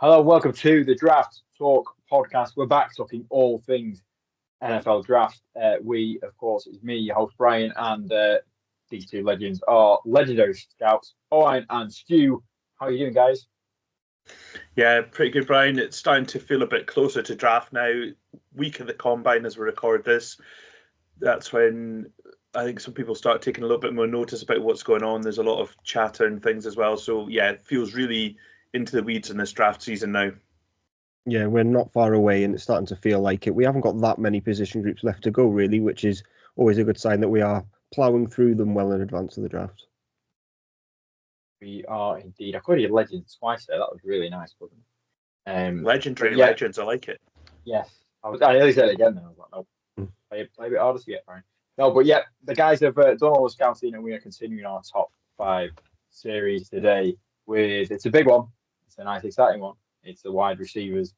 Hello, welcome to the Draft Talk podcast. We're back talking all things NFL draft. We, of course, it's me, your host Brian, and these two legends are legendary scouts, Owen and Stu. How are you doing, guys? Yeah, pretty good, Brian. It's starting to feel a bit closer to draft now. Week of the combine as we record this. That's when I think some people start taking a little bit more notice about what's going on. There's a lot of chatter and things as well. So yeah, it feels really into the weeds in this draft season now. Yeah, we're not far away and it's starting to feel like it. We haven't got that many position groups left to go, really, which is always a good sign that we are ploughing through them well in advance of the draft. We are indeed. I called you legends twice there. That was really nice, wasn't it? Legendary legends, I like it. Yes. I nearly said it again then. I was like, no, play a bit harder to get, Brian. No, but yeah, the guys have done all the scouting and we are continuing our top 5 series today it's a big one. It's a nice, exciting one. It's the wide receivers.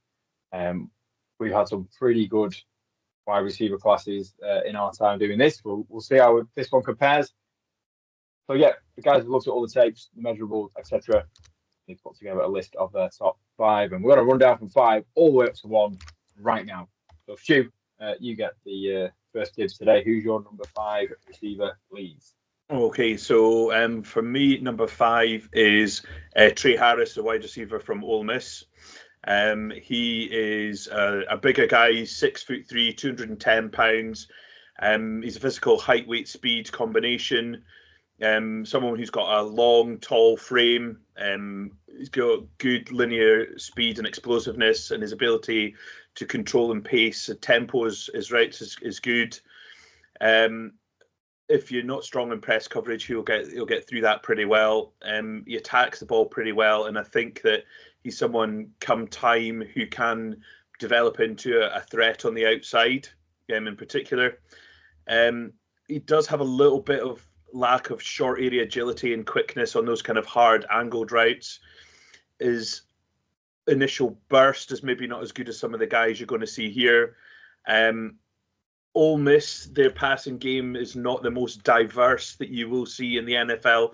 We've had some pretty good wide receiver classes in our time doing this. We'll see how this one compares. So yeah, the guys have looked at all the tapes, the measurables, etc. They've put together a list of their top 5, and we're going to run down from 5 all the way up to 1 right now. So Stu, you get the first dibs today. Who's your number 5 receiver, please? Okay, so for me, number 5 is Trey Harris, the wide receiver from Ole Miss. He is a bigger guy. He's 6'3", 210 pounds. He's a physical height, weight, speed combination. Someone who's got a long, tall frame. He's got good linear speed and explosiveness, and his ability to control and pace. The tempo is good. If you're not strong in press coverage, he'll get through that pretty well. He attacks the ball pretty well, and I think that he's someone come time who can develop into a threat on the outside, in particular. He does have a little bit of lack of short area agility and quickness on those kind of hard angled routes. His initial burst is maybe not as good as some of the guys you're going to see here. Ole Miss, their passing game is not the most diverse that you will see in the NFL.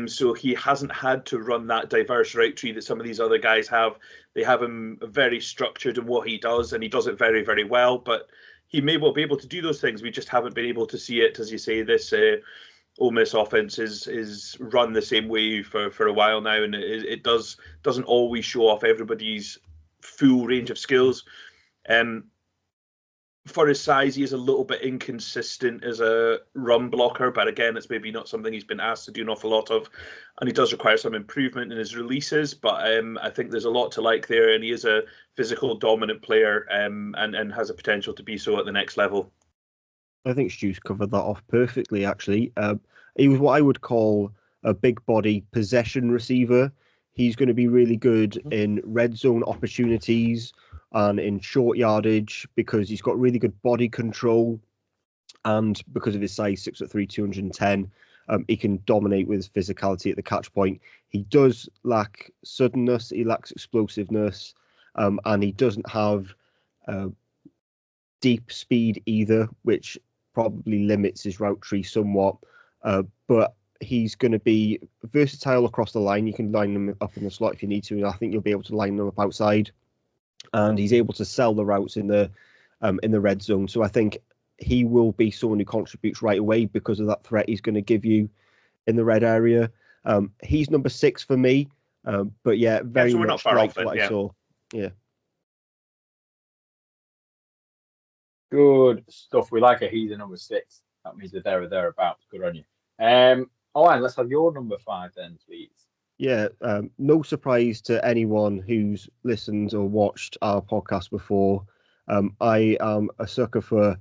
So he hasn't had to run that diverse route tree that some of these other guys have. They have him very structured in what he does, and he does it very, very well. But he may well be able to do those things. We just haven't been able to see it. As you say, this Ole Miss offense is run the same way for a while now, and it doesn't always show off everybody's full range of skills. For his size, he is a little bit inconsistent as a run blocker, but again, it's maybe not something he's been asked to do an awful lot of, and he does require some improvement in his releases, but I think there's a lot to like there, and he is a physical, dominant player, and has a potential to be so at the next level. I think Stu's covered that off perfectly, actually. He was what I would call a big body possession receiver. He's going to be really good in red zone opportunities and in short yardage because he's got really good body control, and because of his size, 6'3", 210, he can dominate with physicality at the catch point. He does lack suddenness, he lacks explosiveness, and he doesn't have deep speed either, which probably limits his route tree somewhat. But he's going to be versatile across the line. You can line him up in the slot if you need to, and I think you'll be able to line them up outside. And he's able to sell the routes in the red zone. So I think he will be someone who contributes right away because of that threat he's going to give you in the red area. He's number 6 for me. But yeah, very so much like what I saw. Yeah. Good stuff. We like it. He's a number 6. That means they're there or thereabouts. Good on you. Owen, let's have your number 5 then, please. Yeah, no surprise to anyone who's listened or watched our podcast before. I am a sucker for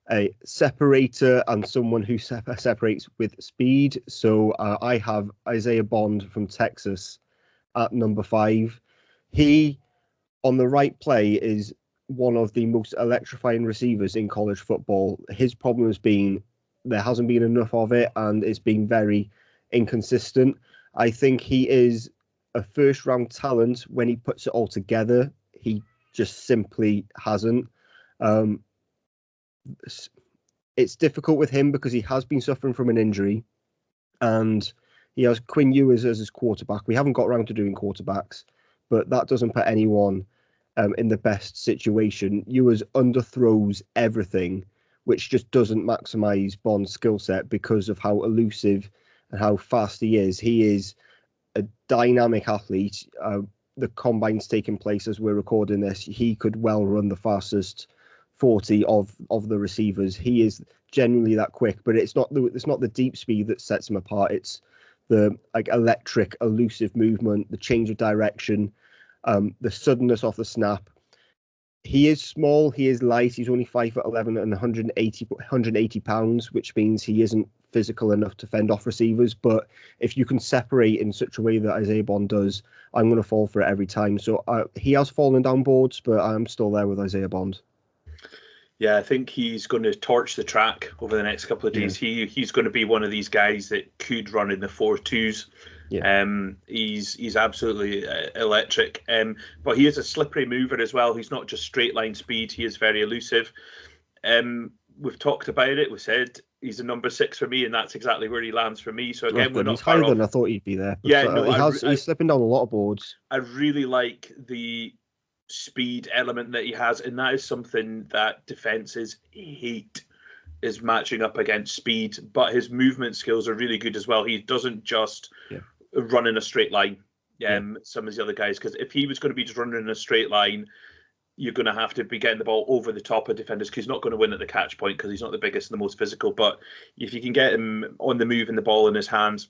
a separator and someone who separates with speed. So I have Isaiah Bond from Texas at number 5. He, on the right play, is one of the most electrifying receivers in college football. His problem has been there hasn't been enough of it, and it's been very inconsistent. I think he is a first-round talent when he puts it all together. He just simply hasn't. It's difficult with him because he has been suffering from an injury, and he has Quinn Ewers as his quarterback. We haven't got around to doing quarterbacks, but that doesn't put anyone in the best situation. Ewers underthrows everything, which just doesn't maximise Bond's skill set because of how elusive and how fast he is. He is a dynamic athlete. The combine's taking place as we're recording this. He could well run the fastest 40 of the receivers. He is genuinely that quick, but it's not the deep speed that sets him apart. It's the electric, elusive movement, the change of direction, the suddenness off the snap. He is small, he is light, he's only 5'11" and 180 pounds, which means he isn't physical enough to fend off receivers. But if you can separate in such a way that Isaiah Bond does, I'm going to fall for it every time. So he has fallen down boards, but I'm still there with Isaiah Bond. Yeah, I think he's going to torch the track over the next couple of days. Yeah. He's going to be one of these guys that could run in the 4.2s. Yeah. He's absolutely electric. But he is a slippery mover as well. He's not just straight line speed. He is very elusive. We've talked about it. We said he's a number 6 for me, and that's exactly where he lands for me. So again, we're not far off. He's higher than I thought he'd be there. But, yeah, he's slipping down a lot of boards. I really like the speed element that he has, and that is something that defenses hate, is matching up against speed. But his movement skills are really good as well. He doesn't just run in a straight line. Some of the other guys, because if he was going to be just running in a straight line, you're going to have to be getting the ball over the top of defenders, because he's not going to win at the catch point because he's not the biggest and the most physical. But if you can get him on the move and the ball in his hands,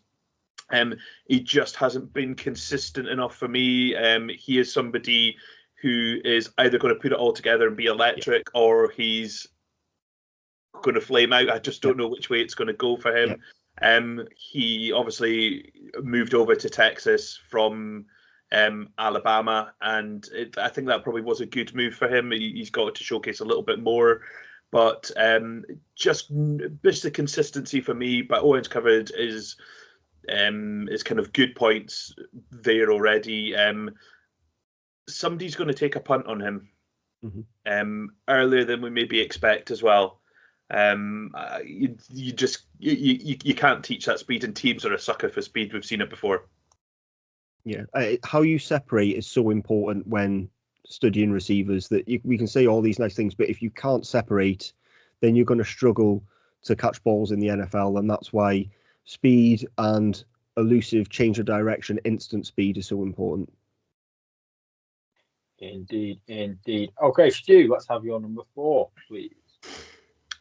he just hasn't been consistent enough for me. He is somebody who is either going to put it all together and be electric, or he's going to flame out. I just don't know which way it's going to go for him. He obviously moved over to Texas from Alabama, and I think that probably was a good move for him. He's got to showcase a little bit more, but just the consistency for me. But Owen's covered is kind of good points there already. Somebody's going to take a punt on him earlier than we maybe expect as well. You can't teach that speed, and teams are a sucker for speed. We've seen it before. Yeah, how you separate is so important when studying receivers. That we can say all these nice things, but if you can't separate, then you're going to struggle to catch balls in the NFL, and that's why speed and elusive change of direction, instant speed is so important. Indeed. Okay, Stu, let's have your number 4, please.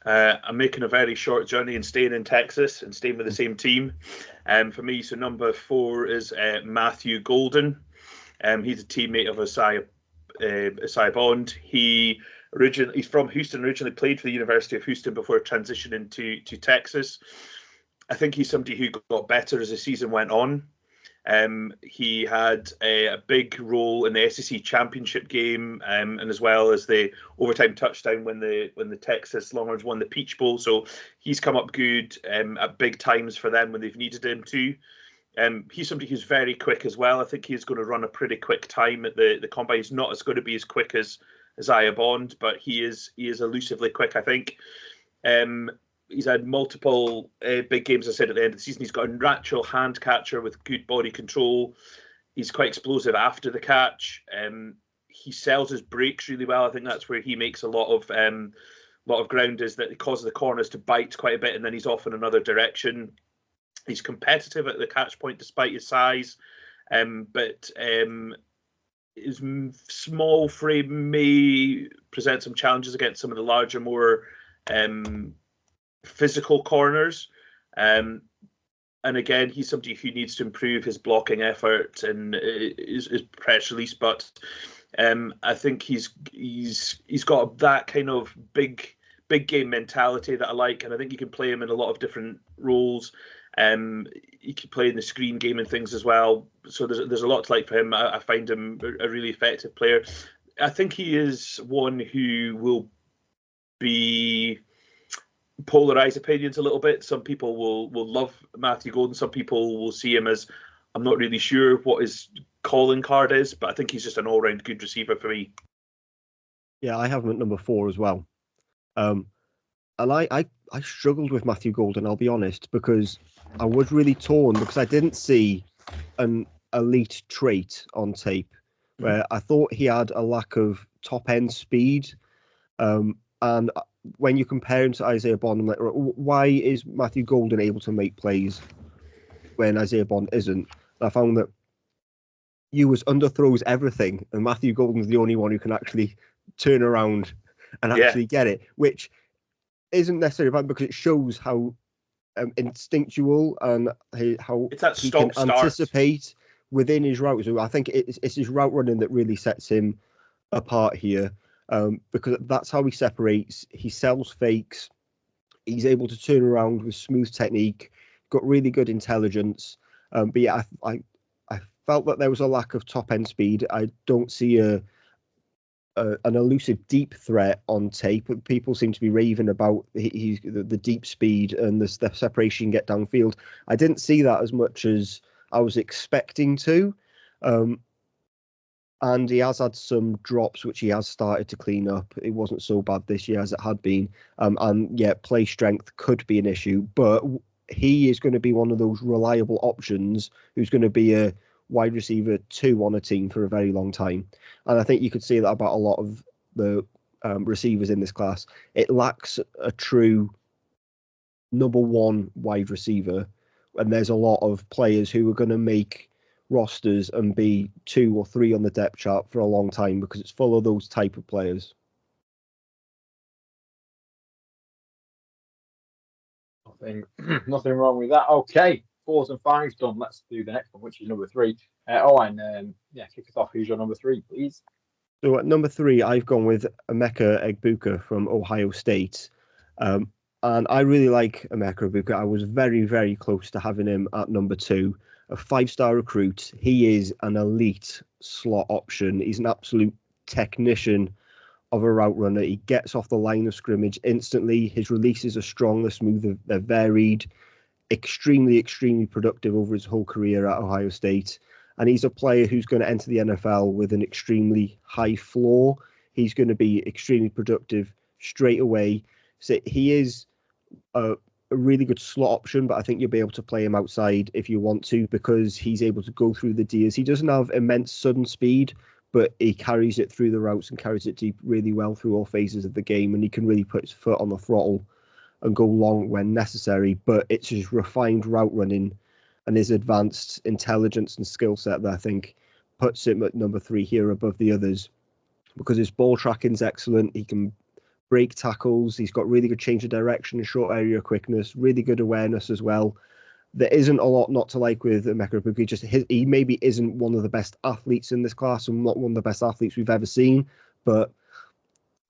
I'm making a very short journey and staying in Texas and staying with the same team. For me, so number 4 is Matthew Golden. He's a teammate of Isaiah Bond. He's from Houston, originally played for the University of Houston before transitioning to Texas. I think he's somebody who got better as the season went on. He had a big role in the SEC championship game, and as well as the overtime touchdown when the Texas Longhorns won the Peach Bowl. So he's come up good at big times for them when they've needed him to. He's somebody who's very quick as well. I think he's going to run a pretty quick time at the combine. He's not going to be as quick as Isaiah Bond, but he is elusively quick, I think. He's had multiple big games, as I said, at the end of the season. He's got a natural hand catcher with good body control. He's quite explosive after the catch. He sells his breaks really well. I think that's where he makes a lot of ground, is that it causes the corners to bite quite a bit, and then he's off in another direction. He's competitive at the catch point despite his size, but his small frame may present some challenges against some of the larger, more physical corners, and again, he's somebody who needs to improve his blocking effort and his press release. But I think he's got that kind of big game mentality that I like, and I think you can play him in a lot of different roles. He can play in the screen game and things as well. So there's a lot to like for him. I find him a really effective player. I think he is one who will be polarize opinions a little bit. Some people will love Matthew Golden. Some people will see him as, I'm not really sure what his calling card is, but I think he's just an all-round good receiver for me. Yeah, I have him at number 4 as well. And I struggled with Matthew Golden, I'll be honest, because I was really torn because I didn't see an elite trait on tape. where I thought he had a lack of top end speed. And when you compare him to Isaiah Bond, I'm like, why is Matthew Golden able to make plays when Isaiah Bond isn't? And I found that Ewers underthrows everything, and Matthew Golden's the only one who can actually turn around and actually get it, which isn't necessarily bad because it shows how instinctual and how he can anticipate within his route. So I think it's his route running that really sets him apart here, because that's how he separates. He sells fakes. He's able to turn around with smooth technique. Got really good intelligence. But yeah, I felt that there was a lack of top end speed. I don't see an elusive deep threat on tape. People seem to be raving about the deep speed and the separation get downfield. I didn't see that as much as I was expecting to. And he has had some drops, which he has started to clean up. It wasn't so bad this year as it had been. And yeah, play strength could be an issue, but he is going to be one of those reliable options who's going to be a wide receiver 2 on a team for a very long time. And I think you could say that about a lot of the receivers in this class. It lacks a true number 1 wide receiver, and there's a lot of players who are going to make rosters and be 2 or 3 on the depth chart for a long time because it's full of those type of players. Nothing wrong with that. Okay, 4s and 5s done. Let's do the next one, which is number 3. Kick us off. Who's your number 3, please? So at number 3, I've gone with Emeka Egbuka from Ohio State. And I really like Emeka Egbuka. I was very, very close to having him at number 2. A 5-star recruit. He is an elite slot option. He's an absolute technician of a route runner. He gets off the line of scrimmage instantly. His releases are strong, they're smooth, they're varied. Extremely, extremely productive over his whole career at Ohio State. And he's a player who's going to enter the NFL with an extremely high floor. He's going to be extremely productive straight away. So he is a really good slot option, but I think you'll be able to play him outside if you want to because he's able to go through the D's. He doesn't have immense sudden speed, but he carries it through the routes and carries it deep really well through all phases of the game, and he can really put his foot on the throttle and go long when necessary. But it's his refined route running and his advanced intelligence and skill set that I think puts him at number 3 here above the others, because his ball tracking's excellent. He can break tackles. He's got really good change of direction and short area quickness, really good awareness as well. There isn't a lot not to like with Emeka Egbuka. He maybe isn't one of the best athletes in this class and not one of the best athletes we've ever seen, but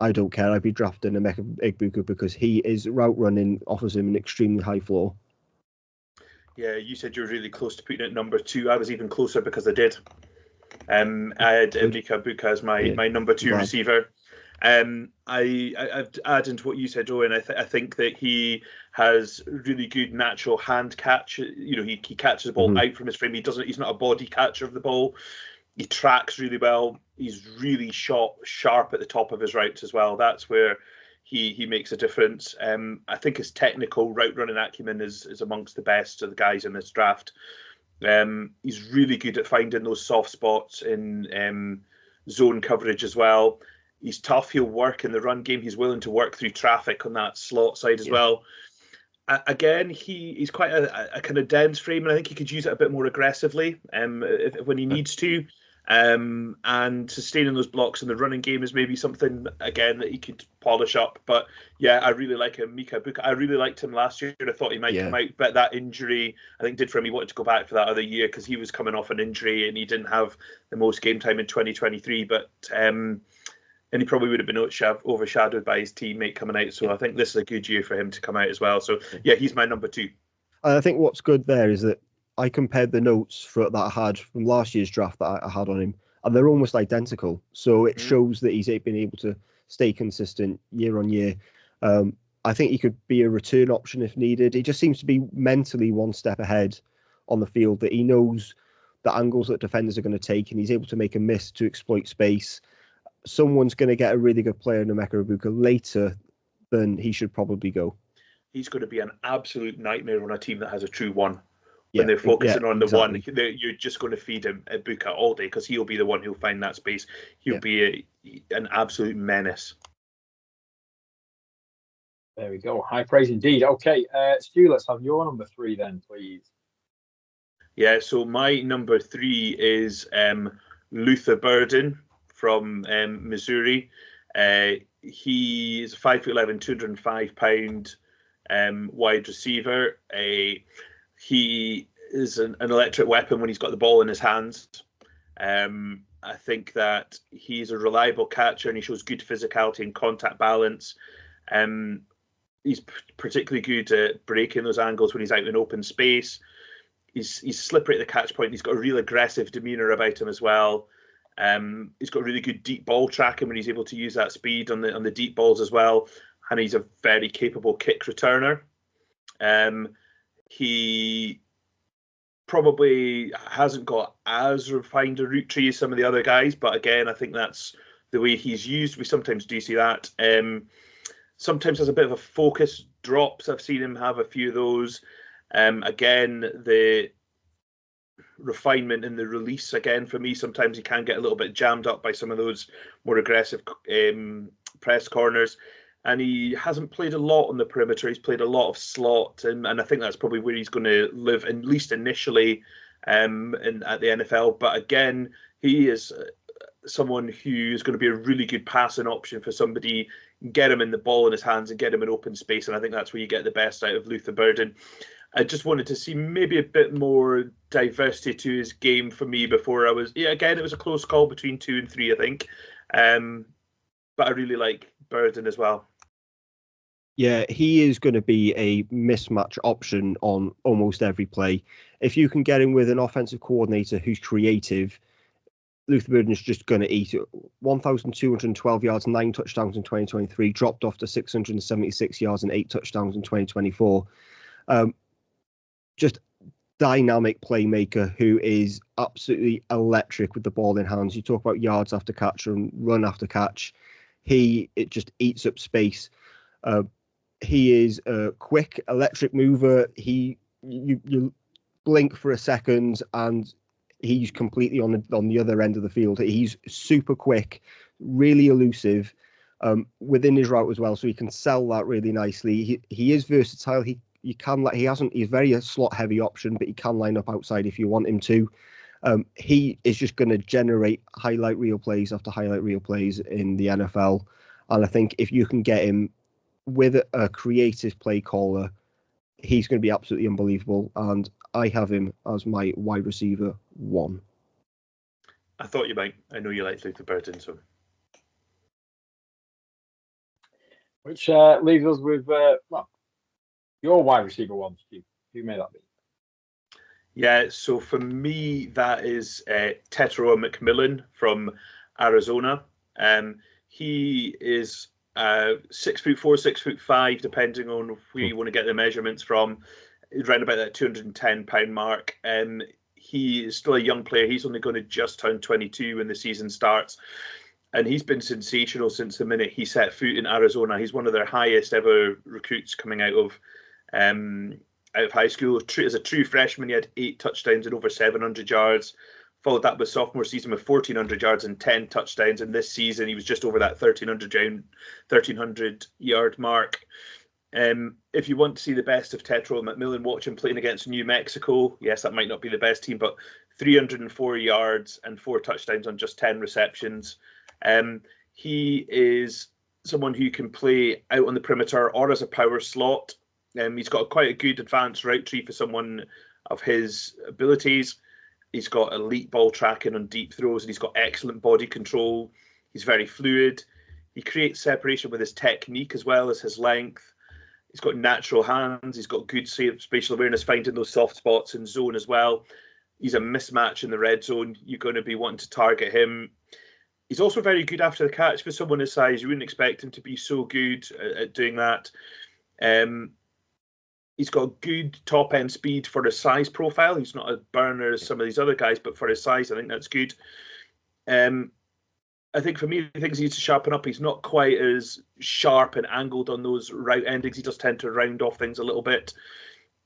I don't care. I'd be drafting Emeka Egbuka because he is route running, offers him an extremely high floor. Yeah, you said you were really close to putting it at number 2. I was even closer because I did. I had Emeka Egbuka as my number 2 receiver. I'd add into what you said, Owen. I think that he has really good natural hand catch. You know, he catches the ball out from his frame. He's not a body catcher of the ball. He tracks really well. He's really sharp at the top of his routes as well. That's where he makes a difference. I think his technical route running acumen is amongst the best of the guys in this draft. He's really good at finding those soft spots in zone coverage as well. He's tough. He'll work in the run game. He's willing to work through traffic on that slot side as well. Again, he's quite a kind of dense frame, and I think he could use it a bit more aggressively when he needs to. And sustaining those blocks in the running game is maybe something, again, that he could polish up. But yeah, I really like him. Emeka Egbuka, I really liked him last year. I thought he might come out, but that injury, I think, did for him. He wanted to go back for that other year because he was coming off an injury and he didn't have the most game time in 2023. But and he probably would have been overshadowed by his teammate coming out. So I think this is a good year for him to come out as well. So yeah, he's my number 2. I think what's good there is that I compared the notes that I had from last year's draft that I had on him, and they're almost identical. So it shows that he's been able to stay consistent year on year. I think he could be a return option if needed. He just seems to be mentally one step ahead on the field, that he knows the angles that defenders are going to take, and he's able to make a miss to exploit space. Someone's going to get a really good player in Emeka Egbuka later than he should probably go. He's going to be an absolute nightmare on a team that has a true 1. when they're focusing on the exactly. one, you're just going to feed him Egbuka all day because he'll be the one who'll find that space. He'll be an absolute menace. There we go. High praise indeed. Okay, Stu, let's have your number 3 then, please. Yeah, so my number 3 is Luther Burden from Missouri. He is 5'11", 205 pound wide receiver. He is an electric weapon when he's got the ball in his hands. I think that he's a reliable catcher and he shows good physicality and contact balance. He's particularly good at breaking those angles when he's out in open space. He's slippery at the catch point. He's got a real aggressive demeanour about him as well. He's got really good deep ball tracking when he's able to use that speed on the deep balls as well. And he's a very capable kick returner. He probably hasn't got as refined a route tree as some of the other guys, but again, I think that's the way he's used. We sometimes do see that. Sometimes has a bit of a focus drops. I've seen him have a few of those. Again, the refinement in the release, again, for me, sometimes he can get a little bit jammed up by some of those more aggressive press corners. And he hasn't played a lot on the perimeter. He's played a lot of slot, and I think that's probably where he's going to live, at least initially, at the NFL. But again, he is someone who is going to be a really good passing option for somebody. Get him in the ball in his hands and get him in open space, and I think that's where you get the best out of Luther Burden. I just wanted to see maybe a bit more diversity to his game for me before I was. Yeah, again, it was a close call between 2 and 3, I think. But I really like Burden as well. Yeah, he is going to be a mismatch option on almost every play. If you can get him with an offensive coordinator who's creative, Luther Burden is just going to eat it. 1,212 yards, 9 touchdowns in 2023, dropped off to 676 yards and 8 touchdowns in 2024. Just dynamic playmaker who is absolutely electric with the ball in hands. You talk about yards after catch and run after catch. It just eats up space. He is a quick, electric mover. You blink for a second and he's completely on the other end of the field. He's super quick, really elusive within his route as well, so he can sell that really nicely. He is versatile. He's very a slot heavy option, but he can line up outside if you want him to. He is just going to generate highlight reel plays after highlight reel plays in the NFL, and I think if you can get him with a creative play caller, he's going to be absolutely unbelievable, and I have him as my wide receiver 1. I thought you might. I know you like Luther Burden, so. Which leaves us with your wide receiver 1, Steve. Who may that be? Yeah, so for me, that is Tetairoa McMillan from Arizona. He is 6'4", 6'5", depending on where you want to get the measurements from. He's around about that 210-pound mark. He is still a young player. He's only going to just turn 22 when the season starts. And he's been sensational since the minute he set foot in Arizona. He's one of their highest ever recruits coming out of high school. As a true freshman, he had 8 touchdowns and over 700 yards. Followed that with sophomore season with 1,400 yards and 10 touchdowns. And this season, he was just over that 1,300-yard mark. If you want to see the best of Tetairoa McMillan, watch him playing against New Mexico. Yes, that might not be the best team, but 304 yards and 4 touchdowns on just 10 receptions. He is someone who can play out on the perimeter or as a power slot. He's got quite a good advanced route tree for someone of his abilities. He's got elite ball tracking on deep throws, and he's got excellent body control. He's very fluid. He creates separation with his technique as well as his length. He's got natural hands. He's got good spatial awareness, finding those soft spots in zone as well. He's a mismatch in the red zone. You're going to be wanting to target him. He's also very good after the catch for someone his size. You wouldn't expect him to be so good at doing that. He's got good top-end speed for his size profile. He's not a burner as some of these other guys, but for his size, I think that's good. I think for me, the things he needs to sharpen up, he's not quite as sharp and angled on those route endings. He does tend to round off things a little bit.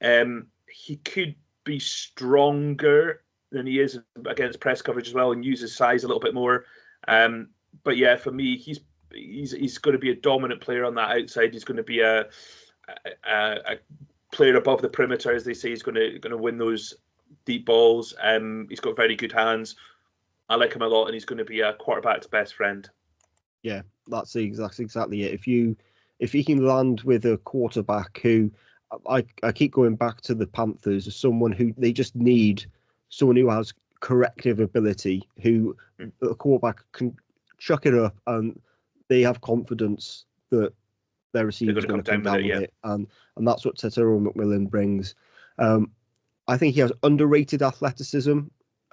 He could be stronger than he is against press coverage as well, and use his size a little bit more. But yeah, for me, he's going to be a dominant player on that outside. He's going to be a player above the perimeter, as they say. He's going to win those deep balls. He's got very good hands. I like him a lot, and he's going to be a quarterback's best friend. Yeah, that's exactly it. If he can land with a quarterback who, I keep going back to the Panthers, as someone who they just need someone who has corrective ability, who the quarterback can chuck it up and they have confidence that their receiver is going to come down with it. And that's what Tetairoa McMillan brings. I think he has underrated athleticism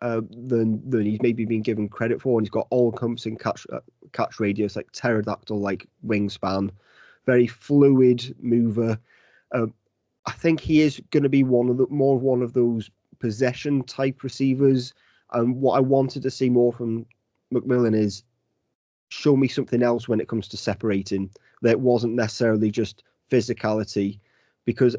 than he's maybe been given credit for, and he's got all-encompassing catch radius, like pterodactyl-like wingspan, very fluid mover. I think he is going to be one of those possession type receivers. And what I wanted to see more from McMillan is show me something else when it comes to separating. That wasn't necessarily just physicality, because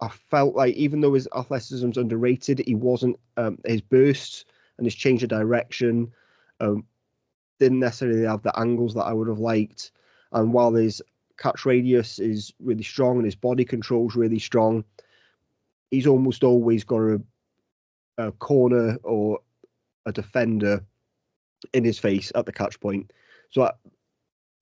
I felt like even though his athleticism's underrated, he wasn't his bursts and his change of direction didn't necessarily have the angles that I would have liked. And while his catch radius is really strong and his body control is really strong, he's almost always got a corner or a defender in his face at the catch point. So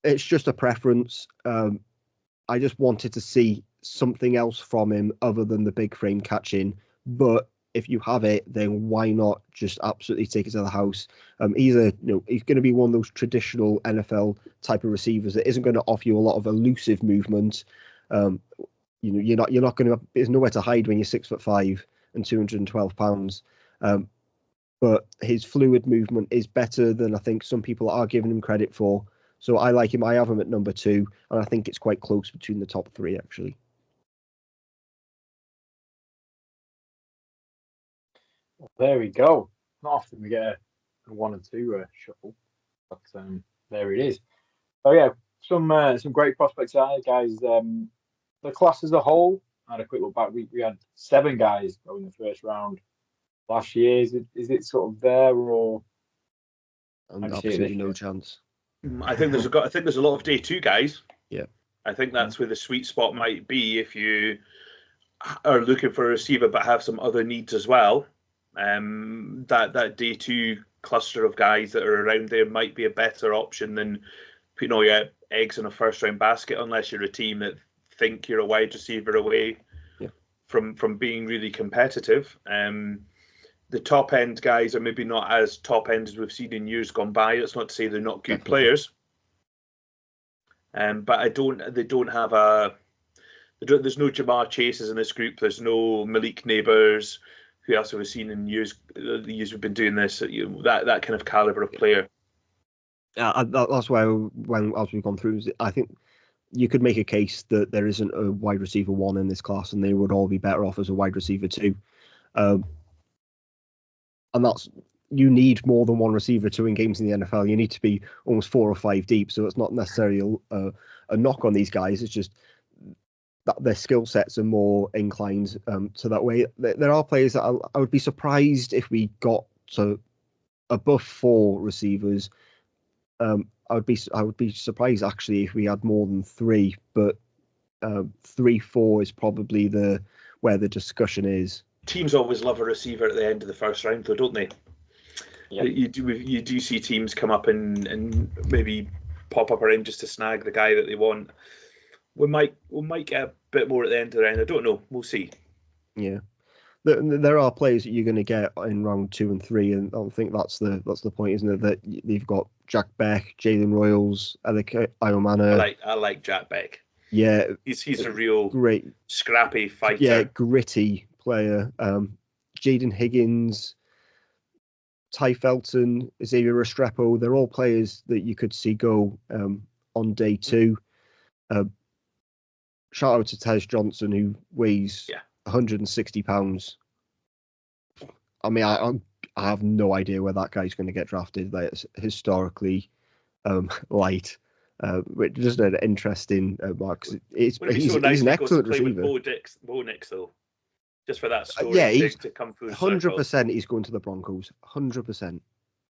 it's just a preference. I just wanted to see something else from him other than the big frame catching. But if you have it, then why not just absolutely take it to the house? He's going to be one of those traditional NFL type of receivers that isn't going to offer you a lot of elusive movement. You're not going to. There's nowhere to hide when you're 6'5" and 212 pounds. But his fluid movement is better than I think some people are giving him credit for. So I like him. I have him at number 2, and I think it's quite close between the top 3, actually. Well, there we go. Not often we get a 1 and 2 shuffle, but there it is. So yeah, some great prospects there, guys. The class as a whole, I had a quick look back. We had 7 guys go in the first round last year. Is it sort of there, or absolutely no chance? I think there's a lot of day 2 guys. Yeah, I think that's where the sweet spot might be if you are looking for a receiver but have some other needs as well. That day 2 cluster of guys that are around there might be a better option than putting all your eggs in a first round basket, unless you're a team that think you're a wide receiver away from being really competitive. The top end guys are maybe not as top end as we've seen in years gone by. It's not to say they're not good players, but they don't have there's no Jamar Chases in this group. There's no Malik Neighbors. Who else have we seen in the years we've been doing this? That kind of caliber of player. That's why as we've gone through, I think you could make a case that there isn't a wide receiver 1 in this class, and they would all be better off as a wide receiver 2. And that's, you need more than 1 receiver to win games in the NFL. You need to be almost 4 or 5 deep. So it's not necessarily a knock on these guys. It's just that their skill sets are more inclined to that way. There are players that I would be surprised if we got to above 4 receivers. I would be surprised actually if we had more than 3. But 3-4 is probably where the discussion is. Teams always love a receiver at the end of the first round, though, don't they? Yeah. You do see teams come up and maybe pop up around just to snag the guy that they want. We might get a bit more at the end of the round. I don't know. We'll see. Yeah, there are players that you're going to get in round 2 and 3, and I think that's the point, isn't it? That you've got Jack Beck, Jalen Royals, Emeka Egbuka. I like Jack Beck. Yeah, he's a real great, scrappy fighter. Yeah, gritty player. Jaden Higgins, Ty Felton, Xavier Restrepo, they're all players that you could see go on day 2. Shout out to Tej Johnson, who weighs 160 pounds. I mean, I have no idea where that guy's going to get drafted. Like, it's historically light. Which is an interesting mark. He's an excellent receiver. Bo Nix, though. just for that story to come full circle. 100% he's going to the Broncos. 100%.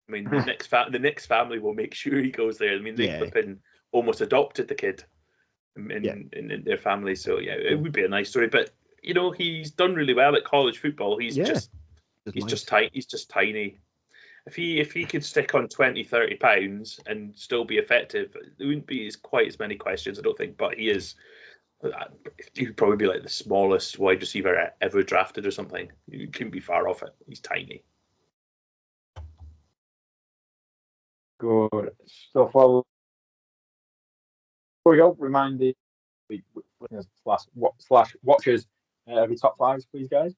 I mean, the next family will make sure he goes there. I mean, they flipping almost adopted the kid in their family, so it would be a nice story. But you know, he's done really well at college football. He's just tight. He's just tiny. If he could stick on 20, 30 pounds and still be effective, there wouldn't be quite as many questions, I don't think. But he is. He would probably be like the smallest wide receiver ever drafted or something. You couldn't be far off it. He's tiny. Good stuff. Well, before we go, remind the listeners slash watchers of your top fives, please, guys.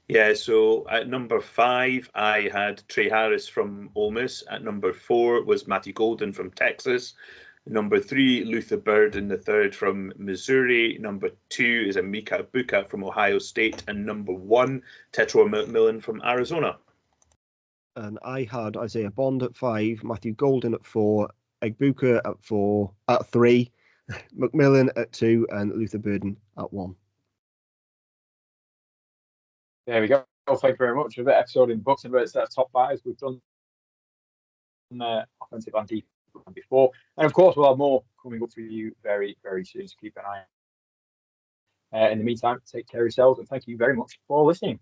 Yeah, so at number 5, I had Trey Harris from Ole Miss. At number 4 was Matthew Golden from Texas. Number 3, Luther Burden III from Missouri. Number 2 is Emeka Egbuka from Ohio State. And number 1, Tetairoa McMillan from Arizona. And I had Isaiah Bond at 5, Matthew Golden at 4, Egbuka at 3, McMillan at 2, and Luther Burden at 1. There we go. Thank you very much for the episode in books and about top fives. We've done offensive and defensive before, and of course we'll have more coming up for you very, very soon. So keep an eye. In the meantime, take care of yourselves, and thank you very much for listening.